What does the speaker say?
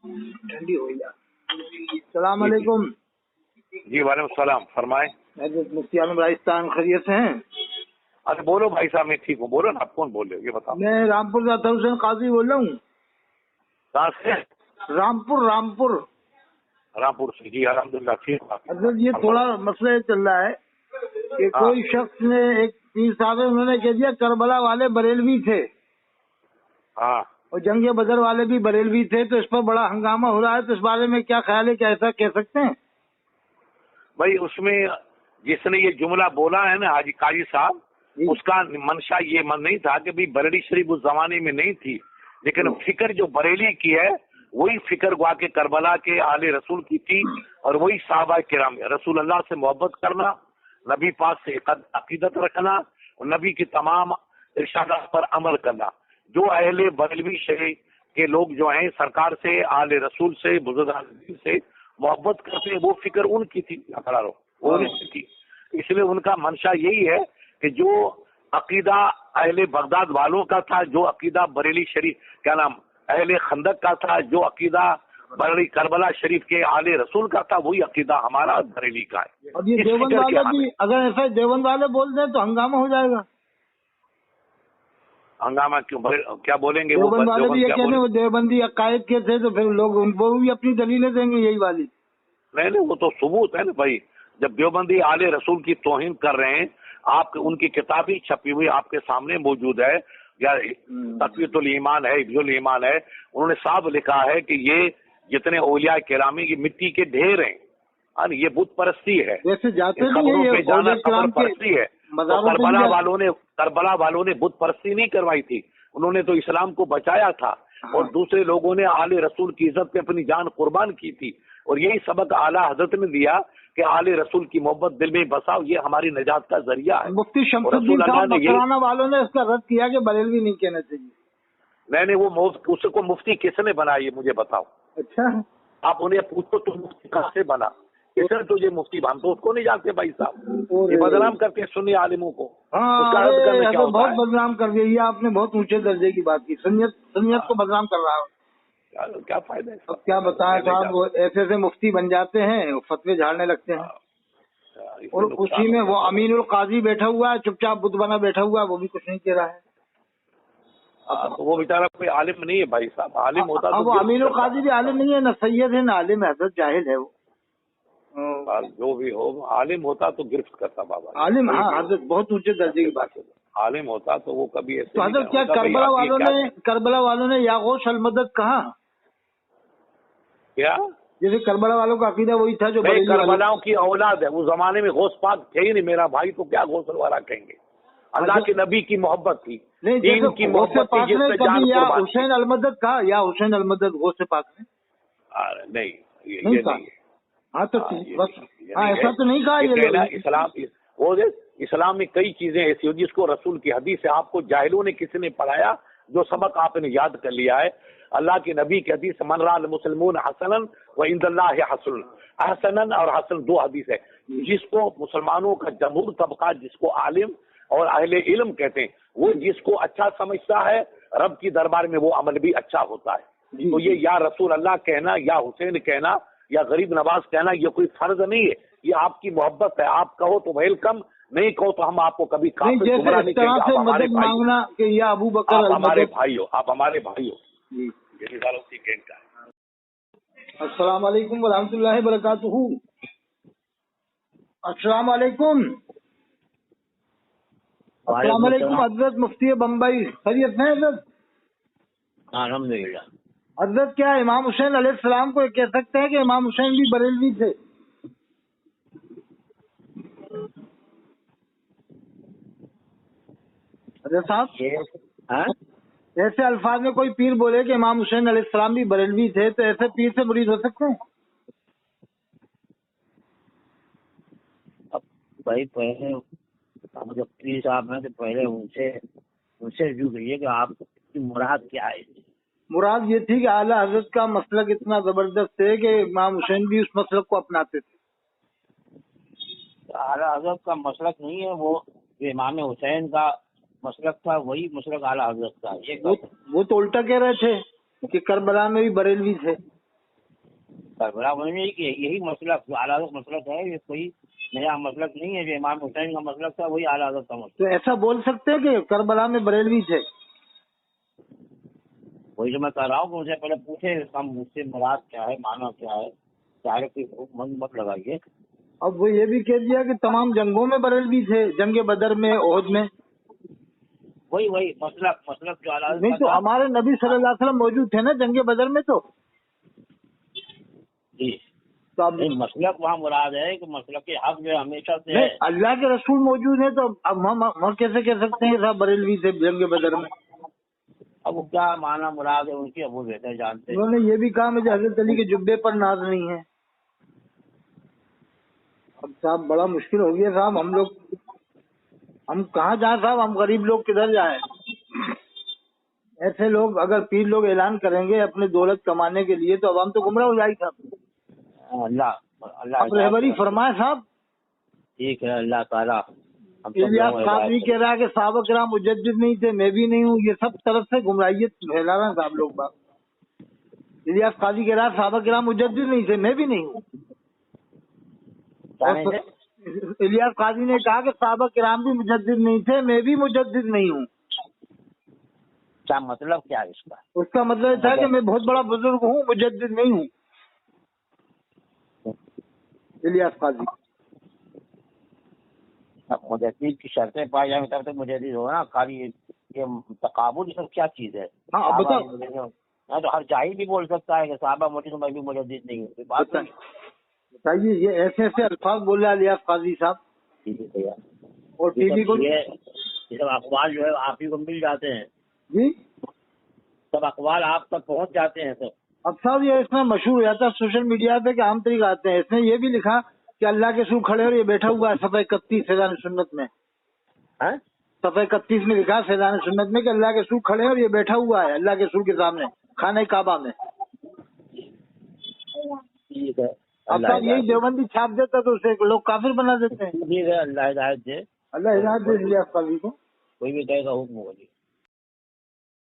ठंडी हो गया। सलाम अलैकुम। जी वालेकुम सलाम, फरमाएं। मुफ्ती आलम राजस्थान, खैरियत से हैं? अरे बोलो भाई साहब, मैं ठीक हूँ। बोलो ना, आप कौन बोल रहे हो ये बताओ। मैं रामपुर से अतहर हुसैन काजी बोल रहा हूँ। कहाँ से? रामपुर रामपुर से। जी अल्हम्दुलिल्लाह ठीक है। हजरत ये थोड़ा मसला ये चल रहा है कि कोई शख्स ने, एक पीर साहब है, उन्होंने कह दिया करबला वाले बरेलवी थे हाँ और जंग बदर वाले भी बरेलवी थे, तो इस पर बड़ा हंगामा हो रहा है। तो इस बारे में क्या ख्याल है, क्या ऐसा कह सकते हैं? भाई, उसमें जिसने ये जुमला बोला है ना हाजी काजी साहब, उसका मंशा ये मन नहीं था कि भाई बरेली शरीफ उस जमाने में नहीं थी, लेकिन फिक्र जो बरेली की है वही फिक्र गुआ के करबला के आले रसूल की थी, और वही साहबा किराम, रसूल अल्लाह से मोहब्बत करना, नबी पाक से अकीदत रखना और नबी की तमाम इरशादात पर अमल करना। जो अहले बरेलवी शरीफ के लोग जो हैं सरकार से, आले रसूल से, बुजुर्ग से मोहब्बत करते हैं, वो फिक्र उनकी थी, वो उनकी थी। इसलिए उनका मंशा यही है कि जो अकीदा अहले बगदाद वालों का था, जो अकीदा बरेली शरीफ क्या नाम अहले खंदक का था, जो अकीदा बरेली करबला शरीफ के आले रसूल का था, वही अकीदा हमारा बरेली का है। और ये देवबंद वाले भी, अगर ऐसा देवबंद वाले बोल दें तो हंगामा हो जाएगा। हंगामा क्यों? क्या बोलेंगे वो? देवबंद वाले भी ये कहने वो देवबंदी अकायद के थे, तो फिर लोग उनको भी अपनी दलीलें देंगे यही वाली। नहीं, वो तो सबूत है ना भाई। जब देवबंदी आले रसूल की तौहीन कर रहे हैं, आप उनकी किताबी छपी हुई आपके सामने मौजूद है, या तक़वियतुल ईमान है, हिफ्ज़ुल ईमान है, उन्होंने साफ लिखा है कि ये जितने औलिया किरामी की मिट्टी के ढेर हैं, ये बुत परस्ती है, वैसे जाते खबरों पे जाना कब्र परस्ती है। तो करबला वालों ने बुत परस्ती नहीं करवाई थी, उन्होंने तो इस्लाम को बचाया था, और दूसरे लोगों ने आले रसूल की इज्जत पे अपनी जान कुर्बान की थी। और यही सबक आला हजरत ने दिया कि आले रसूल की मोहब्बत दिल में बसाओ, ये हमारी निजात का जरिया है। मुफ्ती शमसुद्दीन साहब बकराना वालों ने इसका रद्द किया कि बरेलवी नहीं कहना चाहिए। मैंने वो उसको मुफ्ती किसने बनाया ये मुझे बताओ। अच्छा, आप उन्हें पूछो तो मुफ्ती कहाँ से बना, किसने तुझे मुफ्ती हम तो उसको नहीं जानते भाई साहब। ये बदनाम करते हैं सुन्नी आलिमों को। हाँ, बहुत बदनाम कर दिया, ये आपने बहुत ऊंचे दर्जे की बात की। सुन्नियत को बदनाम कर रहा है। क्या फायदा है? अब क्या बताएं साहब, वो ऐसे ऐसे मुफ्ती बन जाते हैं, फतवे झाड़ने लगते हैं, और उसी में वो अमीनुल काजी बैठा हुआ है, चुपचाप बुत बना बैठा हुआ है, वो भी कुछ नहीं कह रहा है। तो वो बेचारा कोई आलिम नहीं है भाई साहब। आलिम होता तो वो अमीनुल काजी भी आलिम नहीं है, न सैयद है न आलिम है, हजरत जाहिल है वो। जो भी हो, आलिम होता तो गिरफ्त करता बाबा। आलिम, हाँ हजरत, बहुत ऊंचे दर्जे की बात है। आलिम होता तो वो कभी ऐसे। तो हजरत क्या करबला वालों ने या गौस अल मदद कहा क्या? जैसे करबला वालों का अकीदा वही था जो करबलाओं की औलाद है। उस जमाने में गौस पाक थे ही नहीं मेरा भाई, तो क्या गौस वाला कहेंगे? अल्लाह के नबी की मोहब्बत थी, दीन की मोहब्बत थी, जिसमें जान या हुसैन अल मदद कहा, या हुसैन अल मदद गौस पाक ने नहीं, ये नहीं है। हाँ तो बस, हाँ ऐसा तो नहीं कहा ये। इस्लाम में कई चीजें ऐसी हो जिसको रसूल की हदीस से आपको जाहिलों ने किसी ने पढ़ाया, जो सबक आपने याद कर लिया है। अल्लाह के नबी की हदीस मन रअल मुस्लिमून हसनन व इंदल्लाहि हसन, हसनन और हसन दो हदीस है। जिसको मुसलमानों का जमहूर तबका, जिसको आलिम और अहले इल्म कहते हैं, वो जिसको अच्छा समझता है, रब की दरबार में वो अमल भी अच्छा होता है। तो ये या रसूल अल्लाह कहना, या हुसैन कहना, या गरीब नवाज कहना, ये कोई फर्ज नहीं है, ये आपकी मोहब्बत है। आप कहो तो वेलकम, नहीं कहो तो हम आपको कभी काफिर गुमराह नहीं कहेंगे। आप हमारे मांगना कि या अबू बकर, आप हमारे भाई हो, आप हमारे भाई हो। अस्सलाम वालेकुम व रहमतुल्लाहि व बरकातुहू। अस्सलाम वालेकुम। अस्सलाम वालेकुम हजरत मुफ्ती बम्बई, खैरियत है हजरत? अल्हम्दुलिल्लाह। हजरत क्या इमाम हुसैन अलैहिस्सलाम को कह सकते हैं कि इमाम हुसैन भी बरेलवी थे? हजरत साहब, ऐसे अल्फाज में कोई पीर बोले कि इमाम हुसैन अलैहिस्सलाम भी बरेलवी थे, तो ऐसे पीर से मुरीद हो सकते हैं? अब भाई पहले हम जब पीर साहब हैं तो पहले उनसे जो कहिए कि आपकी मुराद क्या है? मुराद ये थी कि आला हजरत का मसलक इतना जबरदस्त है कि इमाम हुसैन भी उस मसलक को अपनाते थे। आला हजरत का मसलक नहीं है वो, इमाम हुसैन का मसलक था, वही मसलक आला हजरत का। ये वो तो उल्टा कह रहे थे कि करबला में भी बरेलवी थे। करबला में कि यही मसलक आला हज़रत मसलक है, ये कोई नया मसलक नहीं है। जो इमाम हुसैन का मसलक था वही आला हज़रत का मसलक। तो ऐसा बोल सकते हैं कि करबला में बरेलवी थे? वही जो मैं कह रहा हूँ कि मुझे पहले पूछे हम मुझसे मुराद क्या है, माना क्या है, चाहे कोई मन मत लगाइए। अब वो ये भी कह दिया कि तमाम जंगों में बरेलवी थे, जंग बदर में, ओहद में। वही मसलक जो आला नहीं तो हमारे नबी सल्लल्लाहु अलैहि वसल्लम मौजूद थे ना जंग बदर में। तो जी, तो अब मसलक वहाँ मुराद है कि मसलक के हक में हमेशा से है। अल्लाह के रसूल मौजूद है, तो अब हम कैसे कह सकते हैं साहब बरेलवी थे जंग बदर में? अब वो क्या माना मुराद है उनकी, अब वो बेहतर जानते हैं। उन्होंने ये भी कहा मुझे हजरत अली के जुब्बे पर नाज नहीं है। अब साहब बड़ा मुश्किल हो गया साहब, हम कहाँ जाए साहब, हम गरीब लोग किधर जाए? ऐसे लोग अगर पीर लोग ऐलान करेंगे अपने दौलत कमाने के लिए तो अब हम तो गुमराह हो जाएगी साहब। अल्लाह अब रहबरी फरमाए साहब। ठीक है, अल्लाह ताला इलियास काज़ी कह रहा है कि साहब किराम मुजद्दिद नहीं थे, मैं भी नहीं हूँ। ये सब तरफ से गुमराहियत फैला रहे हैं साहब लोग बात। इलियास काज़ी कह रहा है साहब किराम मुजद्दिद नहीं थे, मैं भी नहीं हूँ। इलियास काज़ी ने कहा कि साहब किराम भी मुजद्दिद नहीं थे, मैं भी मुजद्दिद नहीं हूँ। क्या मतलब क्या है इसका? उसका मतलब था कि मैं बहुत बड़ा बुजुर्ग हूँ, मुजद्दिद नहीं हूँ। इलियास काज़ी मुजद्दिद की शर्तें पाई जाए तब तो मुजद्दिद हो ना। खाली ये तकाबुल सब क्या चीज है? हाँ अब बताओ। तो हर जाहिल भी बोल सकता है कि साहबा मोटी तो मैं भी मुजद्दिद नहीं हूँ। बात बताइए, ये ऐसे ऐसे अल्फाज बोल रहा है इलियास काज़ी साहब। भैया और टीवी को ये सब अखबार जो है आप ही को मिल जाते हैं जी, सब अखबार आप तक पहुँच जाते हैं सब। अब साहब ये इसमें मशहूर हो जाता है सोशल मीडिया पे कि आम तरीका आते हैं। इसने ये भी लिखा कि अल्लाह के रसूल खड़े और ये बैठा हुआ है सफ़े 31 फैज़ान सुन्नत में। सफ़े 31 में लिखा फैज़ान सुन्नत में कि अल्लाह के रसूल खड़े और ये बैठा हुआ है अल्लाह के रसूल के सामने खाने काबा में। ठीक है, अब साहब यही देवबंदी छाप देता तो उसे लोग काफिर बना देते हैं। ठीक है, अल्लाह हिदायत दे। अल्लाह हिदायत दे इलियास काज़ी को। कोई भी कहेगा हुक्म होगी।